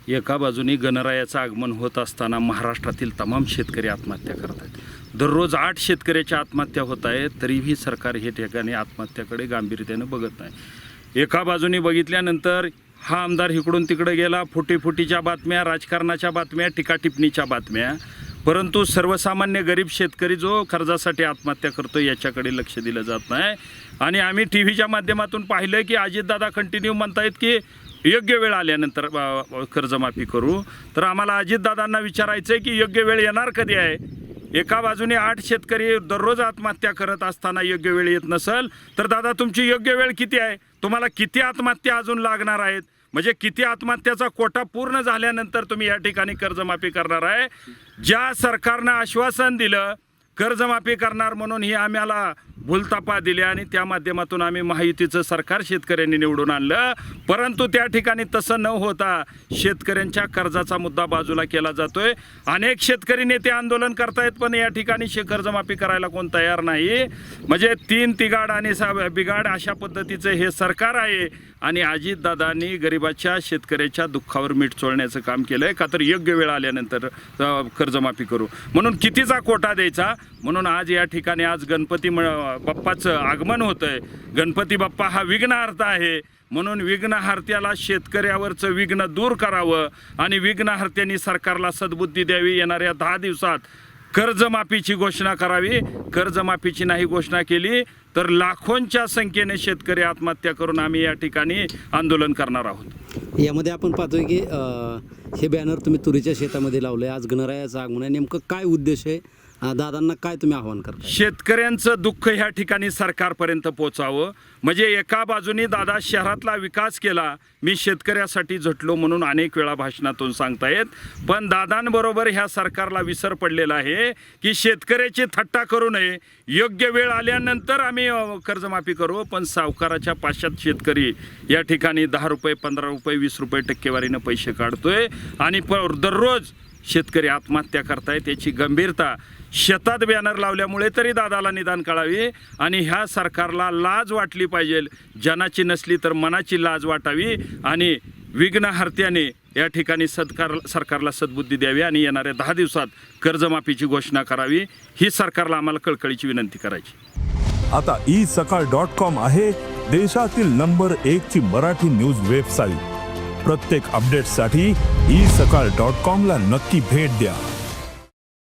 एका बाजूने गणरायाचं आगमन होत असताना महाराष्ट्रातील तमाम शेतकरी आत्महत्या करत आहेत. दररोज 8 शेतकऱ्याच्या आत्महत्या होत आहेत, तरीही सरकार हे ठिकाणी आत्महत्याकडे गांभीर्यानं बघत नाही. एका बाजूने बघितल्यानंतर हा आमदार इकडून तिकडे गेला, फुटीफुटीच्या बातम्या, राजकारणाच्या बातम्या, टीकाटिप्पणीच्या बातम्या, परंतु सर्वसामान्य गरीब शेतकरी जो कर्जासाठी आत्महत्या करतो याच्याकडे लक्ष दिलं जात नाही. आणि आम्ही टी व्हीच्या माध्यमातून पाहिलं की अजितदादा कंटिन्यू म्हणतायत की योग्य वेळ आल्यानंतर कर्जमाफी करू. तर आम्हाला अजितदादांना विचारायचं आहे की योग्य वेळ येणार कधी आहे? एका बाजूने 8 शेतकरी दररोज आत्महत्या करत असताना योग्य वेळ येत नसेल तर दादा तुमची योग्य वेळ किती आहे? तुम्हाला किती आत्महत्या अजून लागणार आहेत? म्हणजे किती आत्महत्याचा कोटा पूर्ण झाल्यानंतर तुम्ही या ठिकाणी कर्जमाफी करणार आहे? ज्या सरकारनं आश्वासन दिलं कर्जमाफी करणार म्हणून ही आम्हाला भूलतापा दिली आणि त्या माध्यमातून आम्ही महायुतीचं सरकार शेतकऱ्यांनी निवडून आणलं. परंतु त्या ठिकाणी तसं न होता शेतकऱ्यांच्या कर्जाचा मुद्दा बाजूला केला जातोय. अनेक शेतकरी नेते आंदोलन करतायत पण या ठिकाणी कर्जमाफी करायला कोण तयार नाही. म्हणजे 3 तिगाड आणि बिगाड अशा पद्धतीचं हे सरकार आहे. आणि अजितदादांनी गरिबाच्या शेतकऱ्याच्या दुःखावर मीठ चोळण्याचं काम केलं आहे. का तर योग्य वेळ आल्यानंतर कर्जमाफी करू म्हणून कितीचा कोटा द्यायचा म्हणून आज या ठिकाणी आज गणपती बाप्पाचं आगमन होतं आहे. गणपती बाप्पा हा विघ्नहर्ता आहे म्हणून विघ्नहर्त्याला शेतकऱ्यावरचं विघ्न दूर करावं आणि विघ्नहर्त्यांनी सरकारला सद्बुद्धी द्यावी. येणाऱ्या 10 दिवसात कर्जमाफीची घोषणा करावी. कर्जमाफीची नाही घोषणा केली तर लाखोंच्या संख्येने शेतकरी आत्महत्या करून आम्ही या ठिकाणी आंदोलन करणार आहोत. यामध्ये आपण पाहतोय की हे बॅनर तुम्ही तुरीच्या शेतामध्ये लावले. आज गणरायाचं आगमन आहे, नेमकं काय उद्देश आहे? दादांना काय तुम्ही आव्हान करता? शेतकऱ्यांचं दुःख ह्या ठिकाणी सरकारपर्यंत पोचावं. म्हणजे एका बाजूने दादा शहरातला विकास केला, मी शेतकऱ्यासाठी झटलो म्हणून अनेक वेळा भाषणातून सांगतायत. पण दादांबरोबर ह्या सरकारला विसर पडलेला आहे की शेतकऱ्याची थट्टा करू नये. योग्य वेळ आल्यानंतर आम्ही कर्जमाफी करू. पण सावकाराच्या पाशात शेतकरी या ठिकाणी 10 रुपये, 15 रुपये, 20 रुपये टक्केवारीनं पैसे काढतोय आणि दररोज शेतकरी आत्महत्या करतायत. याची गंभीरता शेतात बॅनर लावल्यामुळे तरी दादाला निदान कळावी आणि ह्या सरकारला लाज वाटली पाहिजे. जनाची नसली तर मनाची लाज वाटावी आणि विघ्नहर्त्याने या ठिकाणी सरकारला सद्बुद्धी द्यावी आणि येणाऱ्या 10 दिवसात कर्जमाफीची घोषणा करावी. ही सरकारला आम्हाला कळकळीची विनंती करायची. आता isakal.com आहे देशातील नंबर 1 ची मराठी न्यूज वेबसाईट. प्रत्येक अपडेटसाठी isakal.com ला नक्की भेट द्या.